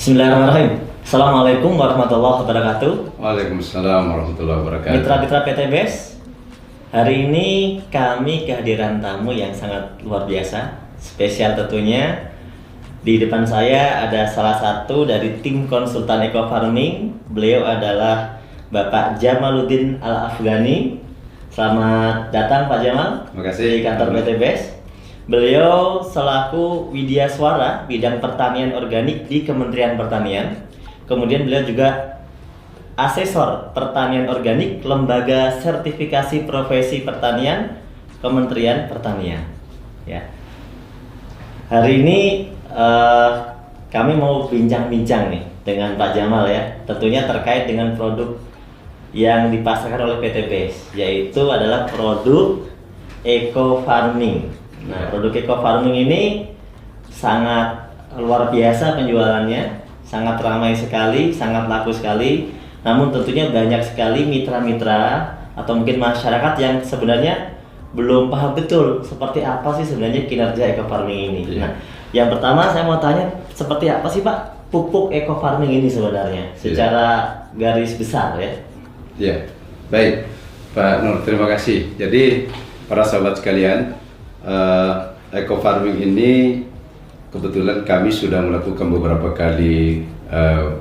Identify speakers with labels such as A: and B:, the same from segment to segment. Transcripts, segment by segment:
A: Bismillahirrahmanirrahim. Assalamualaikum warahmatullahi wabarakatuh.
B: Waalaikumsalam warahmatullahi wabarakatuh.
A: Mitra-mitra PT BES, hari ini kami kehadiran tamu yang sangat luar biasa, spesial tentunya. Di depan saya ada salah satu dari tim konsultan Eco Farming. Beliau adalah Bapak Jamaluddin Al-Afghani. Selamat datang Pak Jamal.
B: Terima kasih.
A: Di kantor PT BES. Beliau selaku Widya Swara bidang pertanian organik di Kementerian Pertanian. Kemudian beliau juga asesor pertanian organik Lembaga Sertifikasi Profesi Pertanian Kementerian Pertanian. Ya. Hari ini kami mau bincang-bincang nih dengan Pak Jamal ya. Tentunya terkait dengan produk yang dipasarkan oleh PT BES, yaitu adalah produk Eco Farming. Nah, produk Eco Farming ini sangat luar biasa penjualannya, sangat ramai sekali, sangat laku sekali. Namun tentunya banyak sekali mitra-mitra atau mungkin masyarakat yang sebenarnya belum paham betul seperti apa sih sebenarnya kinerja Eco Farming ini. Nah, yang pertama saya mau tanya, seperti apa sih Pak pupuk Eco Farming ini sebenarnya secara garis besar ya?
B: Ya, baik Pak Nur, terima kasih. Jadi para sahabat sekalian, Eco Farming ini kebetulan kami sudah melakukan beberapa kali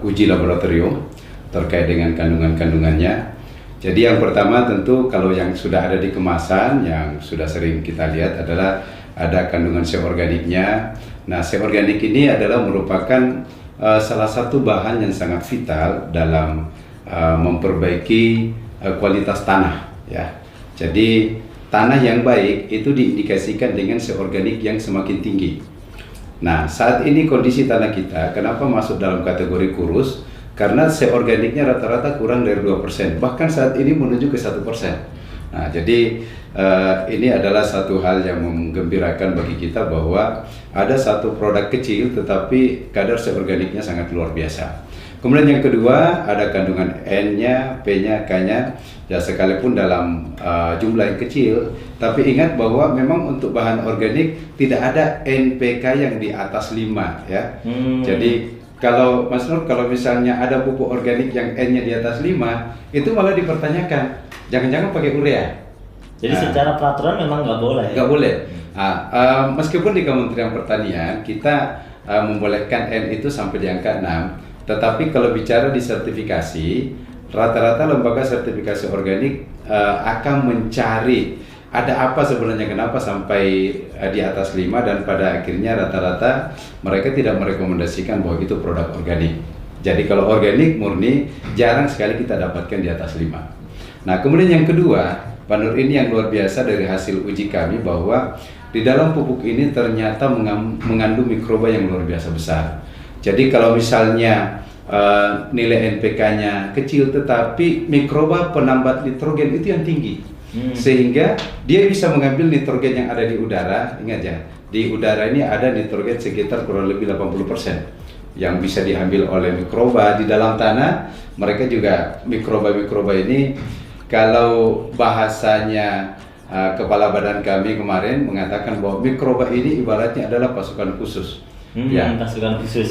B: uji laboratorium terkait dengan kandungan-kandungannya. Jadi yang pertama tentu kalau yang sudah ada di kemasan yang sudah sering kita lihat adalah ada kandungan C-organiknya. Nah, C-organik ini adalah merupakan salah satu bahan yang sangat vital dalam memperbaiki kualitas tanah ya. Jadi tanah yang baik itu diindikasikan dengan C-organik yang semakin tinggi. Nah, saat ini kondisi tanah kita kenapa masuk dalam kategori kurus? Karena C-organiknya rata-rata kurang dari 2%, bahkan saat ini menuju ke 1%. Nah, jadi ini adalah satu hal yang menggembirakan bagi kita bahwa ada satu produk kecil tetapi kadar C-organiknya sangat luar biasa. Kemudian yang kedua ada kandungan N-nya, P-nya, K-nya. Ya sekalipun dalam jumlah yang kecil, tapi ingat bahwa memang untuk bahan organik tidak ada NPK yang di atas 5 ya. Jadi kalau Mas Nur, kalau misalnya ada pupuk organik yang N-nya di atas 5, itu malah dipertanyakan, jangan-jangan pakai urea.
A: Jadi secara peraturan memang nggak boleh.
B: Nggak boleh. Meskipun di Kementerian Pertanian kita membolehkan N itu sampai di angka 6, tetapi kalau bicara di sertifikasi, rata-rata lembaga sertifikasi organik akan mencari ada apa sebenarnya kenapa sampai di atas 5, dan pada akhirnya rata-rata mereka tidak merekomendasikan bahwa itu produk organik. Jadi kalau organik murni jarang sekali kita dapatkan di atas 5. Nah, kemudian yang kedua, Pak Nur, ini yang luar biasa dari hasil uji kami bahwa di dalam pupuk ini ternyata mengandung mikroba yang luar biasa besar. Jadi kalau misalnya nilai NPK-nya kecil tetapi mikroba penambat nitrogen itu yang tinggi, sehingga dia bisa mengambil nitrogen yang ada di udara. Ingat ya, di udara ini ada nitrogen sekitar kurang lebih 80% yang bisa diambil oleh mikroba di dalam tanah. Mereka juga mikroba-mikroba ini, kalau bahasanya kepala badan kami kemarin mengatakan bahwa mikroba ini ibaratnya adalah pasukan khusus.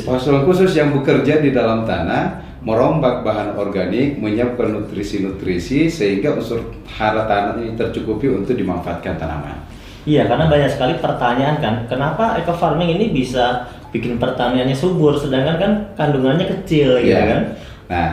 B: Pasukan khusus yang bekerja di dalam tanah, merombak bahan organik, menyiapkan nutrisi-nutrisi sehingga unsur hara tanah ini tercukupi untuk dimanfaatkan tanaman.
A: Iya, karena banyak sekali pertanyaan kan, kenapa Eco Farming ini bisa bikin pertaniannya subur sedangkan kan kandungannya kecil gitu kan? Nah,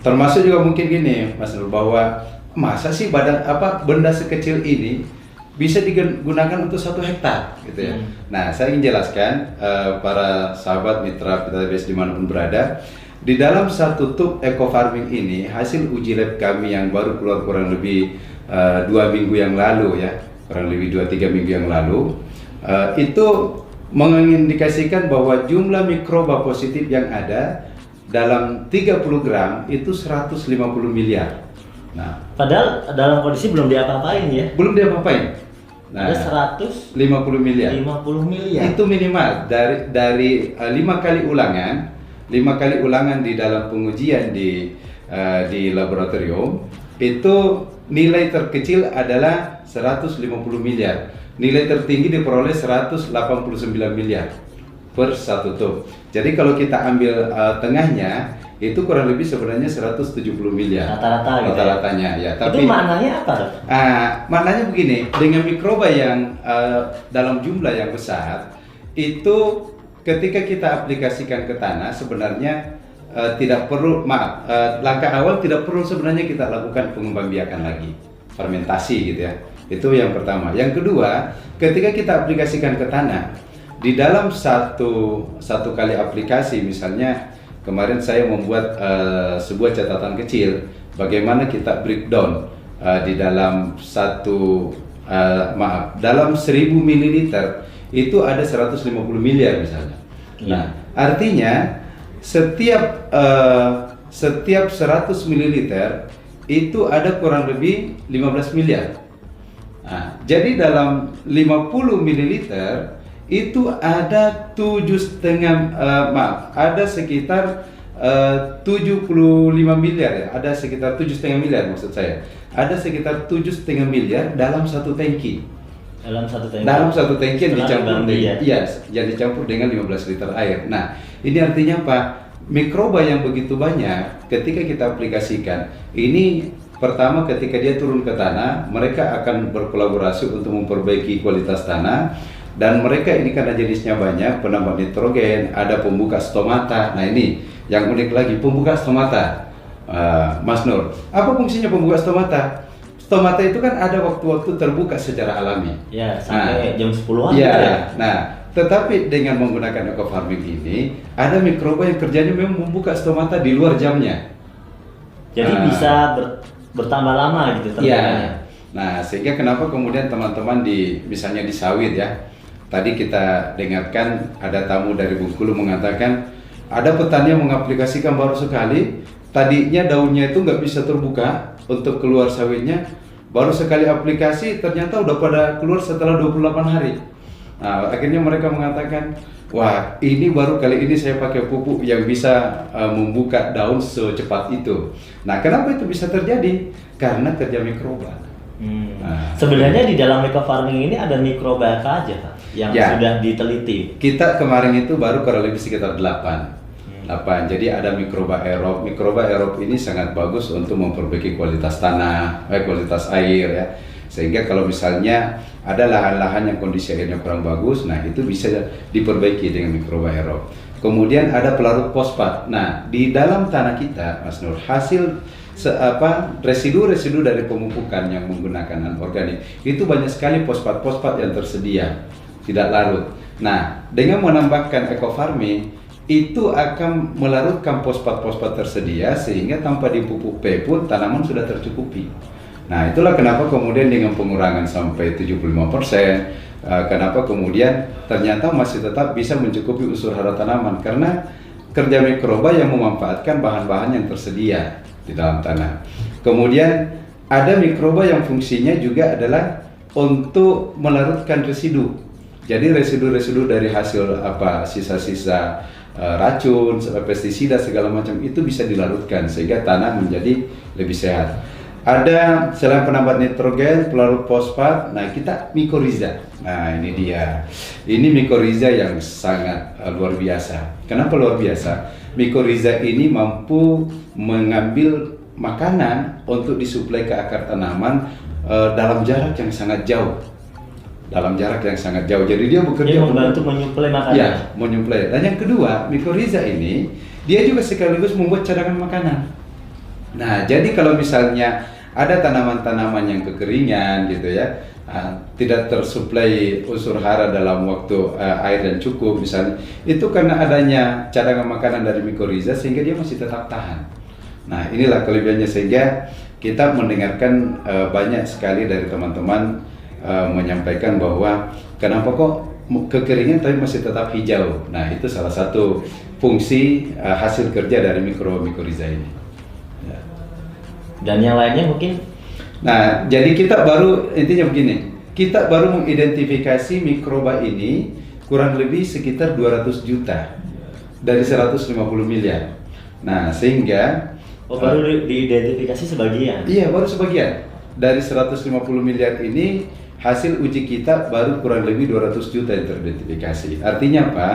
B: termasuk juga mungkin gini, Mas Nur, bahwa masa sih benda sekecil ini bisa digunakan untuk 1 hektar gitu ya. Nah, saya ingin jelaskan para sahabat mitra PT BES dimanapun berada, di dalam satu tub Eco Farming ini hasil uji lab kami yang baru keluar kurang lebih 2 minggu yang lalu ya, kurang lebih 2-3 minggu yang lalu, itu mengindikasikan bahwa jumlah mikroba positif yang ada dalam 30 gram itu 150 miliar.
A: Nah, padahal dalam kondisi belum diapa-apain ya?
B: Belum diapa-apain. Nah,
A: ada 150 miliar.
B: Itu minimal dari 5 kali ulangan di dalam pengujian di laboratorium, itu nilai terkecil adalah 150 miliar. Nilai tertinggi diperoleh 189 miliar. per 1 tub. Jadi kalau kita ambil tengahnya itu kurang lebih sebenarnya 170 miliar
A: Rata-rata gitu.
B: rata-ratanya ya.
A: Itu maknanya apa, Dok?
B: Maknanya begini, dengan mikroba yang dalam jumlah yang besar itu ketika kita aplikasikan ke tanah sebenarnya tidak perlu, langkah awal tidak perlu sebenarnya kita lakukan pengembangbiakan lagi, fermentasi gitu ya. Itu yang pertama. Yang kedua, ketika kita aplikasikan ke tanah, di dalam satu kali aplikasi, misalnya kemarin saya membuat sebuah catatan kecil bagaimana kita breakdown di dalam dalam 1000 ml itu ada 150 miliar misalnya. Nah, artinya setiap 100 ml itu ada kurang lebih 15 miliar. Nah, jadi dalam 50 ml itu ada 7,5 ada sekitar 75 miliar ya, ada sekitar 7,5 miliar maksud saya. Ada sekitar 7,5 miliar dalam satu tangki.
A: Dalam satu tangki.
B: Dalam satu tangki yang dicampur
A: ya?
B: Iya, yang dicampur dengan 15 liter air. Nah, ini artinya apa? Mikroba yang begitu banyak ketika kita aplikasikan, ini pertama ketika dia turun ke tanah, mereka akan berkolaborasi untuk memperbaiki kualitas tanah. Dan mereka ini karena jenisnya banyak, penambah nitrogen, ada pembuka stomata. Nah ini yang unik lagi, pembuka stomata, Mas Nur. Apa fungsinya pembuka stomata? Stomata itu kan ada waktu-waktu terbuka secara alami.
A: Ya, sampai jam 10-an.
B: Ya,
A: gitu ya.
B: nah, tetapi dengan menggunakan eco farming ini, ada mikroba yang kerjanya memang membuka stomata di luar jamnya.
A: Jadi bisa bertambah lama gitu terbentuknya.
B: Ya. Nah, sehingga kenapa kemudian teman-teman misalnya di sawit ya. Tadi kita dengarkan ada tamu dari Bengkulu mengatakan ada petani yang mengaplikasikan baru sekali, tadinya daunnya itu nggak bisa terbuka untuk keluar sawitnya, baru sekali aplikasi ternyata udah pada keluar setelah 28 hari. Nah, akhirnya mereka mengatakan, wah ini baru kali ini saya pakai pupuk yang bisa membuka daun secepat itu. Nah, kenapa itu bisa terjadi? Karena kerja mikroba.
A: Nah, sebenarnya di dalam eco farming ini ada mikroba apa aja, Pak, yang sudah diteliti?
B: Kita kemarin itu baru kurang lebih sekitar 8. Jadi ada mikroba aerob. Mikroba aerob ini sangat bagus untuk memperbaiki kualitas tanah, kualitas air ya. Sehingga kalau misalnya ada lahan-lahan yang kondisi airnya kurang bagus, nah itu bisa diperbaiki dengan mikroba aerob. Kemudian ada pelarut fosfat. Nah, di dalam tanah kita, Mas Nur, hasil residu-residu dari pemupukan yang menggunakan anorganik itu banyak sekali fosfat-fosfat yang tersedia, tidak larut. Nah, dengan menambahkan eco farming itu akan melarutkan fosfat-fosfat tersedia sehingga tanpa dipupuk P pun tanaman sudah tercukupi. Nah, itulah kenapa kemudian dengan pengurangan sampai 75%, kenapa kemudian ternyata masih tetap bisa mencukupi unsur hara tanaman karena kerja mikroba yang memanfaatkan bahan-bahan yang tersedia di dalam tanah. Kemudian ada mikroba yang fungsinya juga adalah untuk melarutkan residu. Jadi residu-residu dari hasil sisa-sisa racun, pestisida segala macam itu bisa dilarutkan sehingga tanah menjadi lebih sehat. Ada selain penambat nitrogen, pelarut fosfat, nah kita mikoriza. Nah ini dia. Ini mikoriza yang sangat luar biasa. Kenapa luar biasa? Mikoriza ini mampu mengambil makanan untuk disuplai ke akar tanaman dalam jarak yang sangat jauh. Jadi dia bekerja
A: membantu menyuplai makanan.
B: Ya, menyuplai. Dan yang kedua, mikoriza ini dia juga sekaligus membuat cadangan makanan. Nah, jadi kalau misalnya ada tanaman-tanaman yang kekeringan gitu ya, tidak tersuplai unsur hara dalam waktu air dan cukup misalnya, itu karena adanya cadangan makanan dari mikoriza sehingga dia masih tetap tahan. Nah, inilah kelebihannya sehingga kita mendengarkan banyak sekali dari teman-teman menyampaikan bahwa kenapa kok kekeringan tapi masih tetap hijau. Nah, itu salah satu fungsi hasil kerja dari mikoriza ini. Ya.
A: Dan yang lainnya mungkin.
B: Nah, jadi kita baru intinya begini, kita baru mengidentifikasi mikroba ini kurang lebih sekitar 200 juta dari 150 miliar. Nah, sehingga
A: baru diidentifikasi sebagian.
B: Iya, baru sebagian. Dari 150 miliar ini hasil uji kita baru kurang lebih 200 juta yang teridentifikasi. Artinya apa?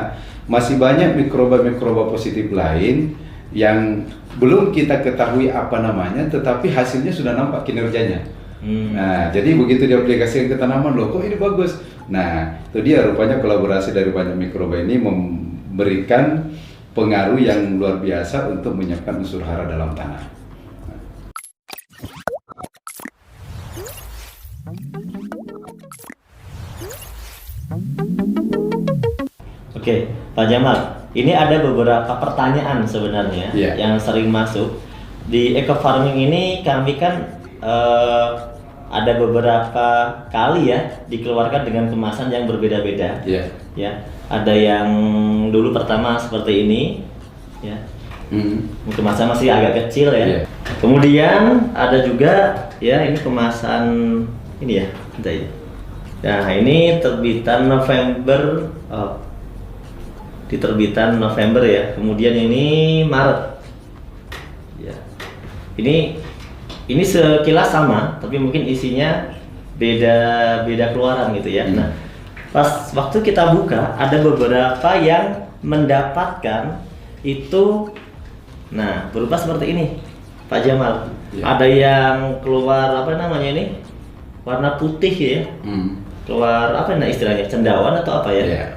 B: Masih banyak mikroba-mikroba positif lain yang belum kita ketahui apa namanya, tetapi hasilnya sudah nampak kinerjanya. Nah, jadi begitu diaplikasikan ke tanaman, loh kok ini bagus. Nah, itu dia rupanya kolaborasi dari banyak mikroba ini memberikan pengaruh yang luar biasa untuk menyiapkan unsur hara dalam tanah.
A: Oke, Pak Jamal, ini ada beberapa pertanyaan sebenarnya yang sering masuk. Di eco farming ini kami kan ada beberapa kali ya dikeluarkan dengan kemasan yang berbeda-beda. Ya, ada yang dulu pertama seperti ini, ya. Kemasan masih agak kecil ya. Kemudian ada juga ya ini kemasan ini ya, bentar ya. Nah, ini terbitan November. Di terbitan November ya, kemudian ini Maret ya. Ini sekilas sama, tapi mungkin isinya beda keluaran gitu ya. Nah, pas waktu kita buka ada beberapa yang mendapatkan itu, nah berupa seperti ini, Pak Jamal. Ada yang keluar apa namanya ini, warna putih ya, keluar apa nah istilahnya, cendawan atau apa ya?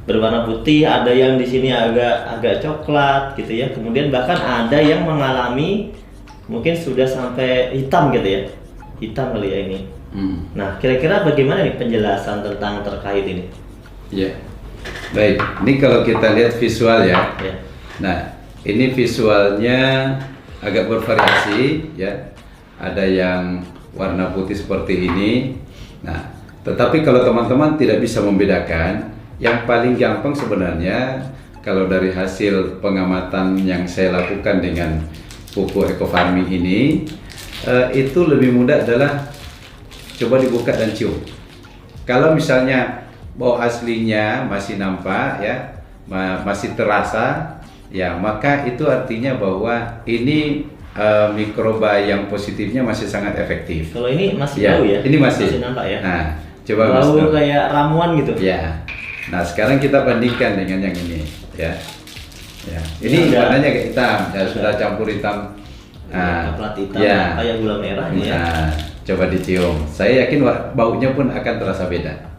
A: Berwarna putih, ada yang di sini agak coklat gitu ya. Kemudian bahkan ada yang mengalami mungkin sudah sampai hitam gitu ya, hitam kali ya ini. Nah, kira-kira bagaimana nih penjelasan tentang terkait ini?
B: Baik, ini kalau kita lihat visual ya. Nah, ini visualnya agak bervariasi ya. Ada yang warna putih seperti ini. Nah, tetapi kalau teman-teman tidak bisa membedakan, yang paling gampang sebenarnya kalau dari hasil pengamatan yang saya lakukan dengan pupuk eco farming ini, itu lebih mudah adalah coba dibuka dan cium. Kalau misalnya bau aslinya masih nampak ya, masih terasa ya, maka itu artinya bahwa ini mikroba yang positifnya masih sangat efektif.
A: Kalau ini masih bau ya?
B: Ini masih
A: nampak ya?
B: Nah, coba
A: bau kayak ramuan gitu?
B: Ya. Nah, sekarang kita bandingkan dengan yang ini ya. Ini warnanya kayak hitam, ya sudah campur hitam.
A: Nah, plat hitam kayak gula merah ini ya.
B: Nah, coba dicium. Saya yakin baunya pun akan terasa beda.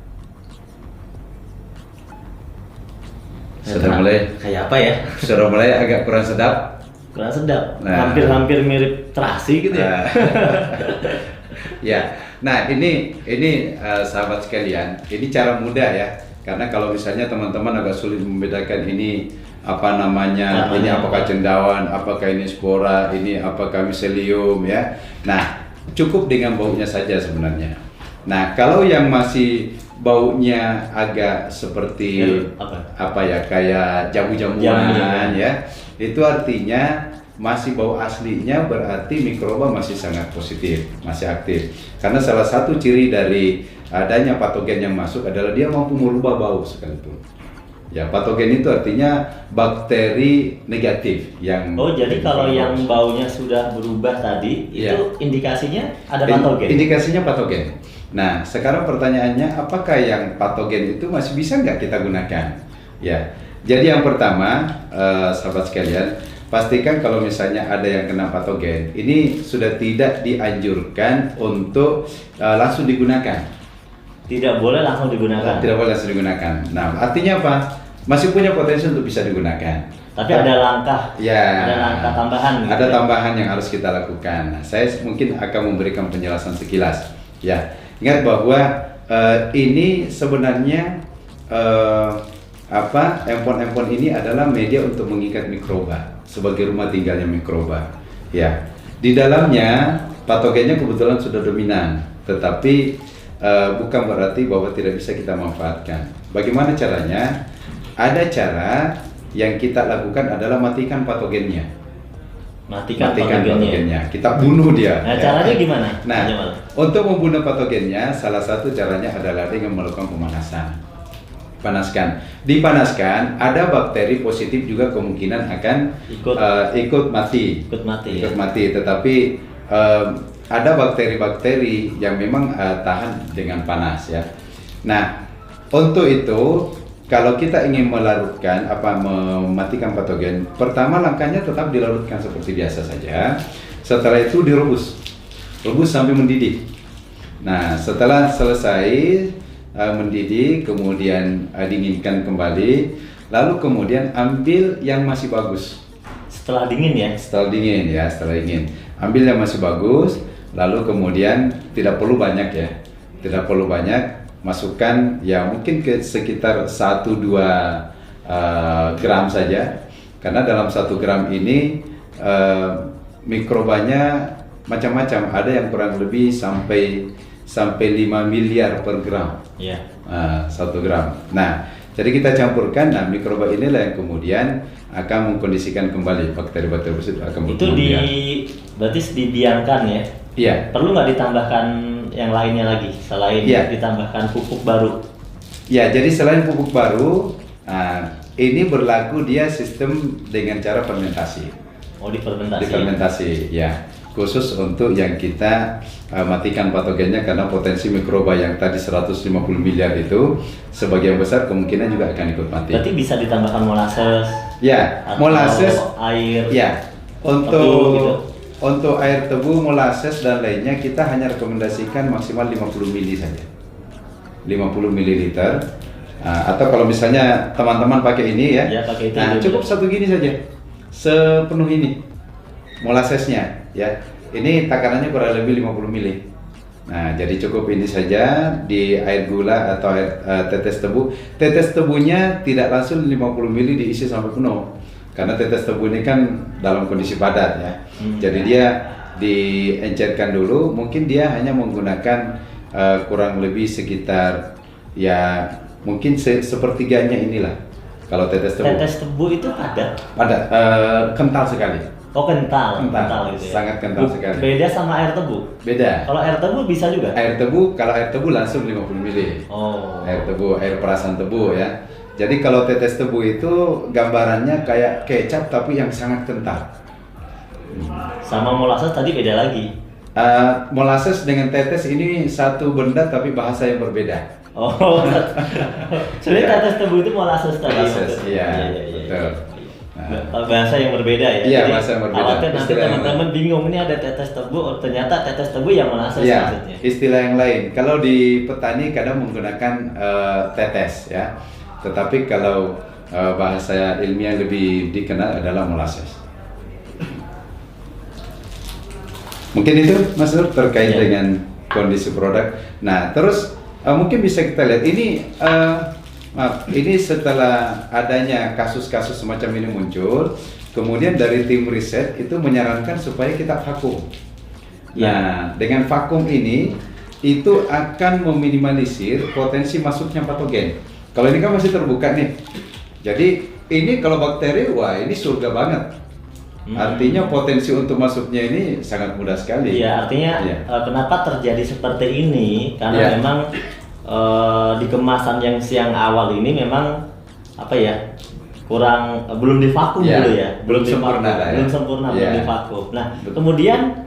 B: Sudah mulai
A: kayak apa ya?
B: Sudah mulai agak kurang sedap.
A: Kurang sedap. Hampir mirip terasi gitu ya.
B: Ya. Nah, ini sahabat sekalian, ini cara mudah ya. Karena kalau misalnya teman-teman agak sulit membedakan ini apa namanya, ini apakah cendawan, apakah ini spora, ini apakah miselium ya. Nah, cukup dengan baunya saja sebenarnya. Nah, kalau yang masih baunya agak seperti apa ya, kayak jamu-jamuan ya, itu artinya masih bau aslinya, berarti mikroba masih sangat positif, masih aktif. Karena salah satu ciri dari adanya patogen yang masuk adalah dia mampu merubah bau sekalipun. Ya, patogen itu artinya bakteri negatif yang.
A: Oh, jadi kalau yang baunya sudah berubah tadi, itu indikasinya ada patogen?
B: Indikasinya patogen. Nah, sekarang pertanyaannya, apakah yang patogen itu masih bisa nggak kita gunakan? Ya, jadi yang pertama, sahabat sekalian, pastikan kalau misalnya ada yang kena patogen, ini sudah tidak dianjurkan untuk langsung digunakan.
A: Tidak boleh langsung digunakan.
B: Tidak boleh langsung digunakan. Nah, artinya apa? Masih punya potensi untuk bisa digunakan.
A: Tapi ada langkah. Ada langkah tambahan.
B: Ada tambahan yang harus kita lakukan. Nah, saya mungkin akan memberikan penjelasan sekilas. Ya, ingat bahwa ini sebenarnya empon-empon ini adalah media untuk mengikat mikroba sebagai rumah tinggalnya mikroba. Ya, di dalamnya patogennya kebetulan sudah dominan, tetapi bukan berarti bahwa tidak bisa kita manfaatkan. Bagaimana caranya? Ada cara yang kita lakukan adalah matikan patogennya. Matikan patogennya. Kita bunuh dia.
A: Nah, caranya gimana?
B: Nah, untuk membunuh patogennya, salah satu caranya adalah dengan melakukan pemanasan. Dipanaskan, ada bakteri positif juga kemungkinan akan ikut mati. Tetapi ada bakteri-bakteri yang memang tahan dengan panas ya. Nah, untuk itu kalau kita ingin melarutkan mematikan patogen, pertama langkahnya tetap dilarutkan seperti biasa saja. Setelah itu direbus, rebus sampai mendidih. Nah, setelah selesai mendidih, kemudian dinginkan kembali, lalu kemudian ambil yang masih bagus.
A: Setelah dingin ya?
B: Setelah dingin, ambil yang masih bagus, lalu kemudian tidak perlu banyak ya, tidak perlu banyak. Masukkan ya mungkin ke sekitar 1-2 gram saja, karena dalam 1 gram ini mikrobanya macam-macam, ada yang kurang lebih sampai 5 miliar per gram.
A: Iya.
B: 1 gram. Nah, jadi kita campurkan, nah mikroba inilah yang kemudian akan mengkondisikan kembali bakteri-bakteri tersebut akan
A: itu berarti didiamkan ya?
B: Iya.
A: Perlu nggak ditambahkan yang lainnya lagi selain ditambahkan pupuk baru?
B: Ya, jadi selain pupuk baru, ini berlaku dia sistem dengan cara fermentasi.
A: Oh, difermentasi.
B: Difermentasi, ya. Khusus untuk yang kita matikan patogennya, karena potensi mikroba yang tadi 150 miliar itu sebagian besar kemungkinan juga akan ikut mati.
A: Berarti bisa ditambahkan molasses.
B: Ya,
A: atau
B: molasses,
A: air.
B: ya. Untuk air tebu, molasses dan lainnya kita hanya rekomendasikan maksimal 50 mili saja. 50 mililiter. Atau kalau misalnya teman-teman pakai ini ya,
A: pakai itu
B: cukup satu gini saja, sepenuh ini molassesnya ya. Ini takarannya kurang lebih 50 mili. Nah, jadi cukup ini saja di air gula atau air tetes tebu. Tetes tebunya tidak langsung 50 mili diisi sampai penuh, karena tetes tebu ini kan dalam kondisi padat ya. Jadi dia diencerkan dulu, mungkin dia hanya menggunakan kurang lebih sekitar ya mungkin sepertiganya inilah. Kalau tetes tebu.
A: Tetes tebu itu padat?
B: Padat, kental sekali.
A: Oh, kental gitu ya.
B: Sangat kental sekali.
A: Beda sama air tebu?
B: Beda.
A: Kalau air tebu bisa juga?
B: Kalau air tebu langsung 50 mili.
A: Oh.
B: Air tebu, air perasan tebu ya. Jadi kalau tetes tebu itu gambarannya kayak kecap tapi yang sangat kental.
A: Sama molasses tadi beda lagi?
B: Molasses dengan tetes ini satu benda tapi bahasa yang berbeda.
A: Oh, sebenarnya tetes tebu itu molasses tadi.
B: Molasses, iya, betul.
A: Bahasa yang berbeda ya.
B: Iya,
A: jadi,
B: bahasa yang berbeda.
A: Khawatir nanti teman-teman bingung, ini ada tetes tebu, oh, ternyata tetes tebu yang molasses maksudnya.
B: Istilah yang lain. Kalau di petani kadang menggunakan tetes ya. Tetapi kalau bahasa ilmiah lebih dikenal adalah molasses. Mungkin itu Mas Nur terkait dengan kondisi produk. Nah, terus mungkin bisa kita lihat ini ini setelah adanya kasus-kasus semacam ini muncul, kemudian dari tim riset itu menyarankan supaya kita vakum. Nah, dengan vakum ini itu akan meminimalisir potensi masuknya patogen. Kalau ini kan masih terbuka nih. Jadi ini kalau bakteri, wah ini surga banget. Artinya potensi untuk masuknya ini sangat mudah sekali.
A: Iya, artinya kenapa terjadi seperti ini? Karena memang di kemasan yang awal ini memang belum divakum dulu ya, belum
B: sempurna,
A: belum divakum. Nah, kemudian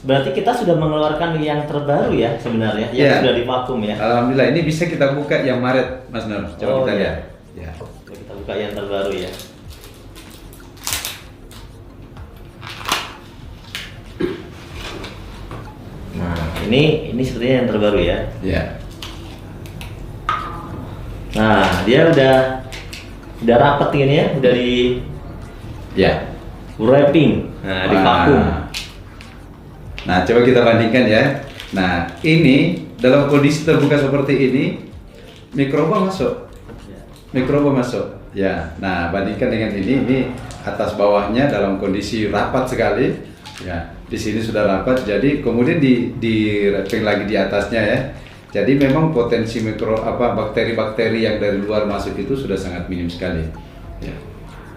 A: berarti kita sudah mengeluarkan yang terbaru ya sebenarnya, yang sudah divakum ya.
B: Alhamdulillah, ini bisa kita buka yang Maret, Mas Nur. Coba kita lihat. Ya.
A: Kita buka yang terbaru ya. Nah, ini sepertinya yang terbaru ya.
B: Ya.
A: Nah, dia udah rapet ini ya, udah di wrapping, di vakum.
B: Nah, coba kita bandingkan ya. Nah, ini dalam kondisi terbuka seperti ini, mikroba masuk. Ya. Nah, bandingkan dengan ini atas bawahnya dalam kondisi rapat sekali. Ya, di sini sudah rapat. Jadi kemudian di wrapping lagi di atasnya ya. Jadi memang potensi bakteri-bakteri yang dari luar masuk itu sudah sangat minim sekali. Ya.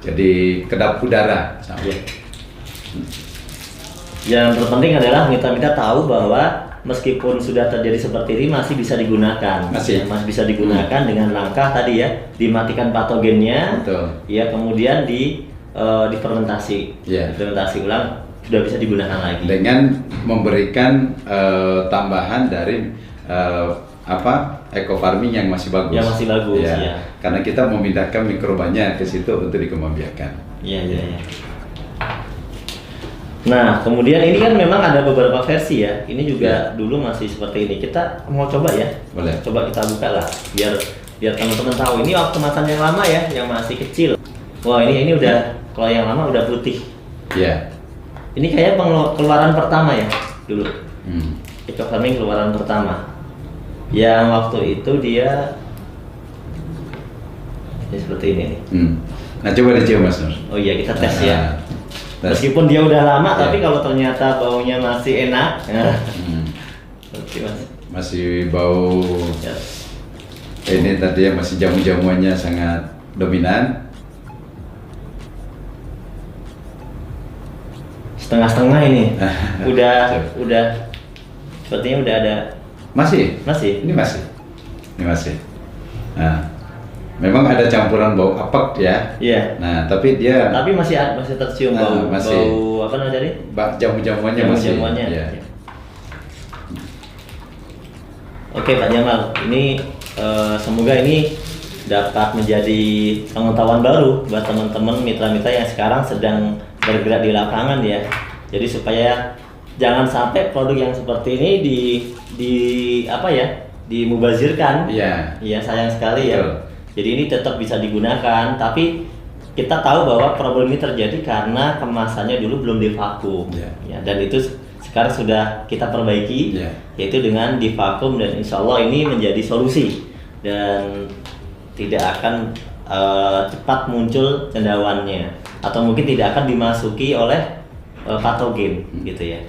B: Jadi kedap udara.
A: Ya. Yang terpenting adalah kita tahu bahwa meskipun sudah terjadi seperti ini masih bisa digunakan. Masih bisa digunakan dengan langkah tadi ya, dimatikan patogennya.
B: Betul.
A: Ya, kemudian difermentasi. Difermentasi ulang sudah bisa digunakan lagi.
B: Dengan memberikan tambahan dari eco farming yang masih bagus.
A: Yang masih bagus, ya.
B: Karena kita memindahkan mikrobanya ke situ untuk dikembangbiakan.
A: Iya, iya, iya. Nah, kemudian ini kan memang ada beberapa versi ya. Ini juga dulu masih seperti ini. Kita mau coba ya.
B: Boleh.
A: Coba kita buka lah, biar teman-teman tahu. Ini waktu kemasan yang lama ya, yang masih kecil. Wah, ini udah, kalau yang lama udah putih.
B: Iya.
A: Ini kayak keluaran pertama ya dulu. Eco farming keluaran pertama. Yang waktu itu dia ya seperti ini nih.
B: Nah, coba dicium Mas Nur.
A: Oh iya, kita tes ya.
B: Tes.
A: Meskipun dia udah lama,
B: Ya.
A: tapi kalau ternyata baunya masih enak, oke Mas.
B: Masih bau.
A: Ya.
B: Ini tadi yang masih jamu-jamuannya sangat dominan.
A: Setengah-setengah ini. udah sepertinya udah ada.
B: Masih. Ini masih. Nah, memang ada campuran bau apek ya.
A: Iya.
B: Nah, tapi dia
A: Tapi masih tercium bau apa namanya tadi?
B: jamu-jamuannya masih.
A: Jamu-jamuannya.
B: Ya.
A: Oke Pak Jamal, ini semoga ini dapat menjadi pengetahuan baru buat teman-teman mitra-mitra yang sekarang sedang bergerak di lapangan ya. Jadi supaya jangan sampai produk yang seperti ini dimubazirkan.
B: Iya.
A: Iya, sayang sekali ya.
B: Betul.
A: Jadi ini tetap bisa digunakan, tapi kita tahu bahwa problem ini terjadi karena kemasannya dulu belum divakum.
B: Iya.
A: Ya, dan itu sekarang sudah kita perbaiki,
B: Iya.
A: yaitu dengan divakum, dan insya Allah ini menjadi solusi dan tidak akan cepat muncul cendawannya, atau mungkin tidak akan dimasuki oleh patogen gitu ya.